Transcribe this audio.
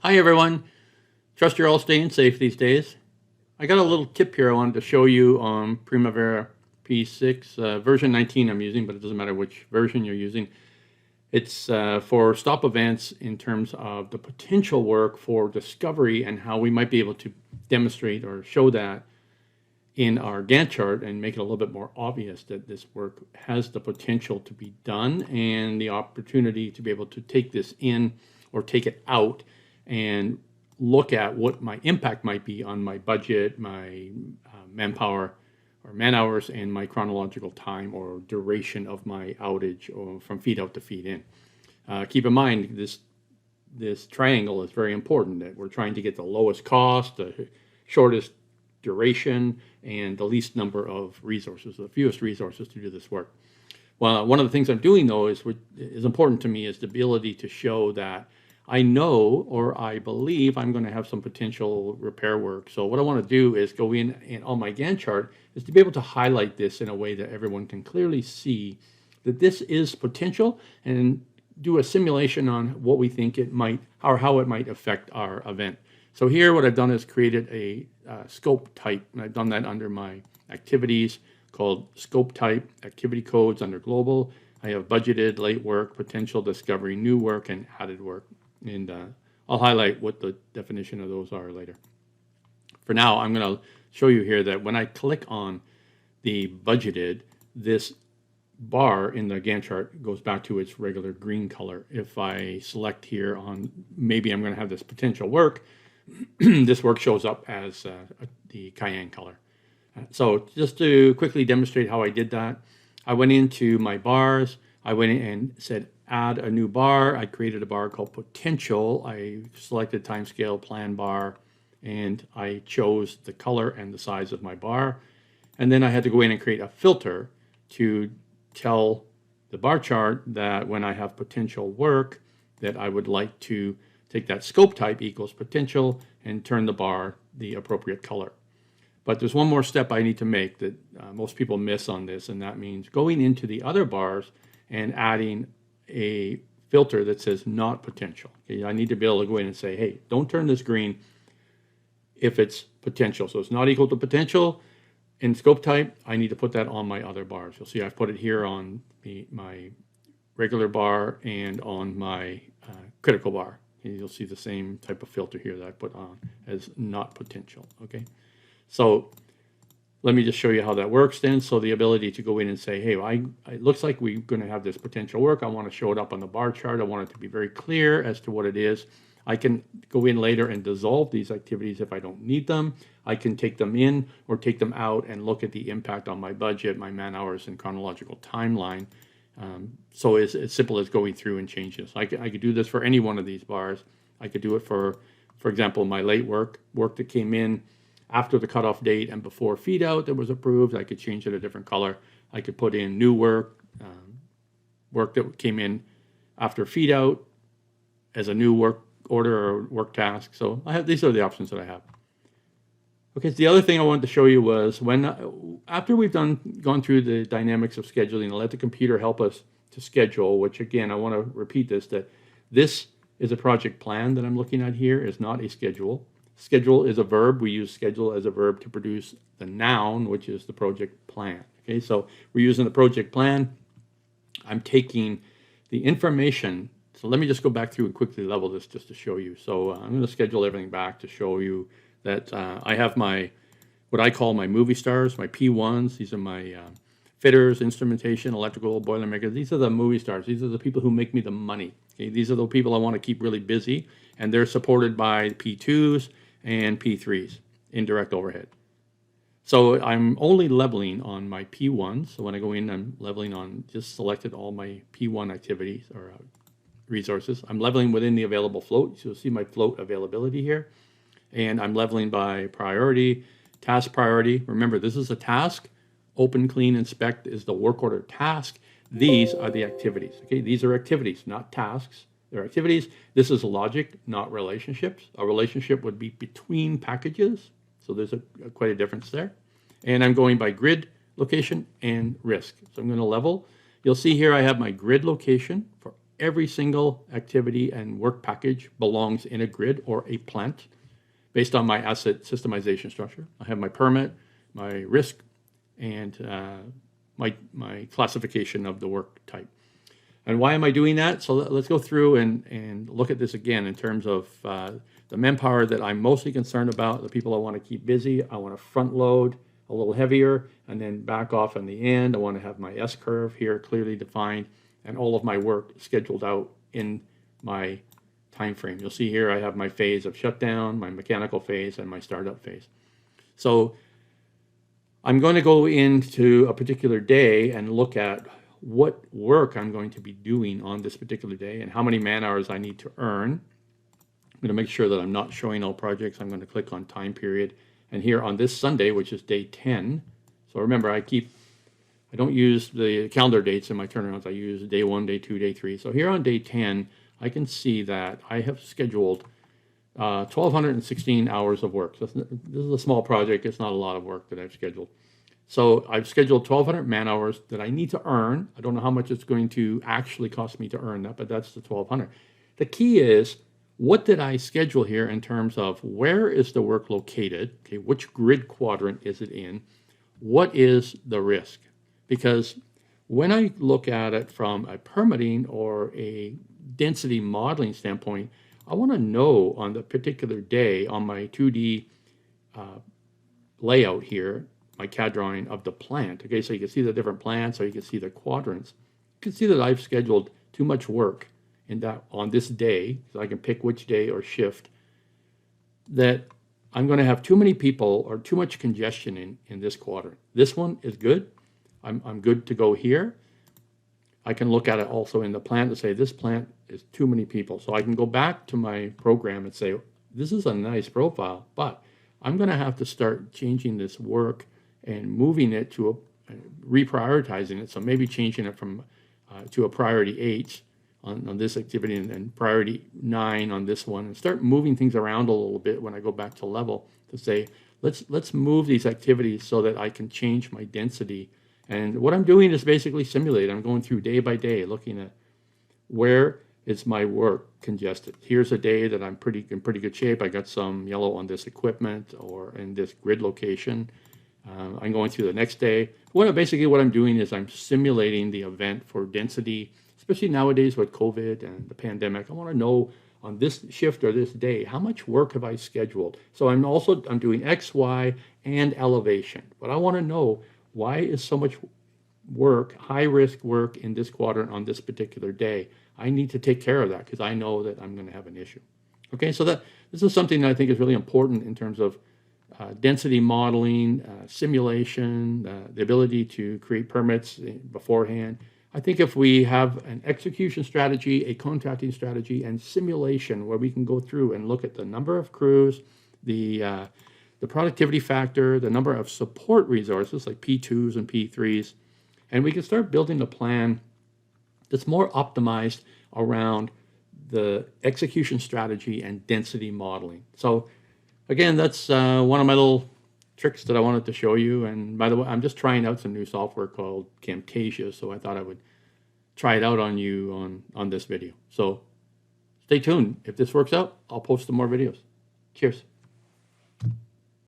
Hi everyone, trust you're all staying safe these days. I got a little tip here I wanted to show you on Primavera P6, version 19 I'm using, but it doesn't matter which version you're using. It's for stop events in terms of the potential work for discovery and how we might be able to demonstrate or show that in our Gantt chart and make it a little bit more obvious that this work has the potential to be done and the opportunity to be able to take this in or take it out and look at what my impact might be on my budget, my manpower or man hours, and my chronological time or duration of my outage or from feed out to feed in. Keep in mind this triangle is very important, that we're trying to get the lowest cost, the shortest duration, and the least number of resources, the fewest resources to do this work. Well, one of the things I'm doing though is what is important to me is the ability to show that I know or I believe I'm going to have some potential repair work. So what I want to do is go in and on my Gantt chart is to be able to highlight this in a way that everyone can clearly see that this is potential and do a simulation on what we think it might or how it might affect our event. So here what I've done is created a scope type, and I've done that under my activities called scope type, activity codes under global. I have budgeted, late work, potential, discovery, new work, and added work. And I'll highlight what the definition of those are later. For now, I'm going to show you here that when I click on the budgeted, this bar in the Gantt chart goes back to its regular green color. If I select here on maybe I'm going to have this potential work, this work shows up as the cayenne color. So just to quickly demonstrate how I did that, I went into my bars. I went in and said add a new bar. I created a bar called potential. I selected timescale plan bar, and I chose the color and the size of my bar. And then I had to go in and create a filter to tell the bar chart that when I have potential work, that I would like to take that scope type equals potential and turn the bar the appropriate color. But there's one more step I need to make that most people miss on this, and that means going into the other bars and adding a filter that says not potential. Okay, I need to be able to go in and say, hey, don't turn this green if it's potential. So it's not equal to potential. In scope type, I need to put that on my other bars. You'll see I've put it here on my regular bar and on my critical bar. And you'll see the same type of filter here that I put on as not potential, okay? So let me just show you how that works then. So the ability to go in and say, hey, it looks like we're going to have this potential work. I want to show it up on the bar chart. I want it to be very clear as to what it is. I can go in later and dissolve these activities if I don't need them. I can take them in or take them out and look at the impact on my budget, my man hours, and chronological timeline. So it's as simple as going through and change this. I could do this for any one of these bars. I could do it for example, my late work that came in after the cutoff date and before feed out that was approved. I could change it a different color. I could put in new work, work that came in after feed out as a new work order or work task. So these are the options that I have. Okay, so the other thing I wanted to show you was after we've gone through the dynamics of scheduling and let the computer help us to schedule, which again, I want to repeat that this is a project plan that I'm looking at here, is not a schedule. Schedule is a verb. We use schedule as a verb to produce the noun, which is the project plan. Okay, so we're using the project plan. I'm taking the information. So let me just go back through and quickly level this just to show you. So I'm going to schedule everything back to show you that I have what I call my movie stars, my P1s. These are my fitters, instrumentation, electrical, boiler makers. These are the movie stars. These are the people who make me the money. Okay? These are the people I want to keep really busy, and they're supported by P2s and P3s, indirect overhead. So I'm only leveling on my P1s. So when I go in, I'm leveling on, just selected all my P1 activities or resources. I'm leveling within the available float. So you'll see my float availability here. And I'm leveling by priority, task priority. Remember, this is a task. Open, clean, inspect is the work order task. These are the activities. Okay, these are activities, not tasks. They're activities. This is logic, not relationships. A relationship would be between packages. So there's quite a difference there. And I'm going by grid, location, and risk. So I'm going to level. You'll see here I have my grid location for every single activity and work package belongs in a grid or a plant based on my asset systemization structure. I have my permit, my risk, and my classification of the work type. And why am I doing that? So let's go through and look at this again in terms of the manpower that I'm mostly concerned about, the people I want to keep busy. I want to front load a little heavier and then back off in the end. I want to have my S-curve here clearly defined and all of my work scheduled out in my time frame. You'll see here I have my phase of shutdown, my mechanical phase, and my startup phase. So I'm going to go into a particular day and look at what work I'm going to be doing on this particular day and how many man hours I need to earn. I'm going to make sure that I'm not showing all projects. I'm going to click on time period. And here on this Sunday, which is day 10, so remember I don't use the calendar dates in my turnarounds. I use day 1, day 2, day 3. So here on day 10, I can see that I have scheduled 1,216 hours of work. So this is a small project. It's not a lot of work that I've scheduled. So I've scheduled 1,200 man hours that I need to earn. I don't know how much it's going to actually cost me to earn that, but that's the 1,200. The key is, what did I schedule here in terms of where is the work located? Okay, which grid quadrant is it in? What is the risk? Because when I look at it from a permitting or a density modeling standpoint, I want to know on the particular day on my 2D layout here, my CAD drawing of the plant. Okay, so you can see the different plants, or you can see the quadrants. You can see that I've scheduled too much work in that on this day, so I can pick which day or shift, that I'm going to have too many people or too much congestion in this quadrant. This one is good. I'm good to go here. I can look at it also in the plant to say this plant is too many people. So I can go back to my program and say, this is a nice profile, but I'm going to have to start changing this work and moving it to reprioritizing it. So maybe changing it from to a priority 8 on this activity and priority 9 on this one, and start moving things around a little bit when I go back to level to say, let's move these activities so that I can change my density. And what I'm doing is basically simulate. I'm going through day by day, looking at where is my work congested. Here's a day that I'm in pretty good shape. I got some yellow on this equipment or in this grid location. I'm going through the next day. Basically what I'm doing is I'm simulating the event for density, especially nowadays with COVID and the pandemic. I want to know on this shift or this day, how much work have I scheduled? So I'm doing X, Y, and elevation. But I want to know, why is so much work, high risk work in this quadrant on this particular day? I need to take care of that because I know that I'm going to have an issue. Okay, so this is something that I think is really important in terms of density modeling, simulation, the ability to create permits beforehand. I think if we have an execution strategy, a contracting strategy, and simulation where we can go through and look at the number of crews, the productivity factor, the number of support resources like P2s and P3s, and we can start building a plan that's more optimized around the execution strategy and density modeling. So again, that's one of my little tricks that I wanted to show you. And by the way, I'm just trying out some new software called Camtasia, so I thought I would try it out on you on this video. So stay tuned. If this works out, I'll post some more videos. Cheers.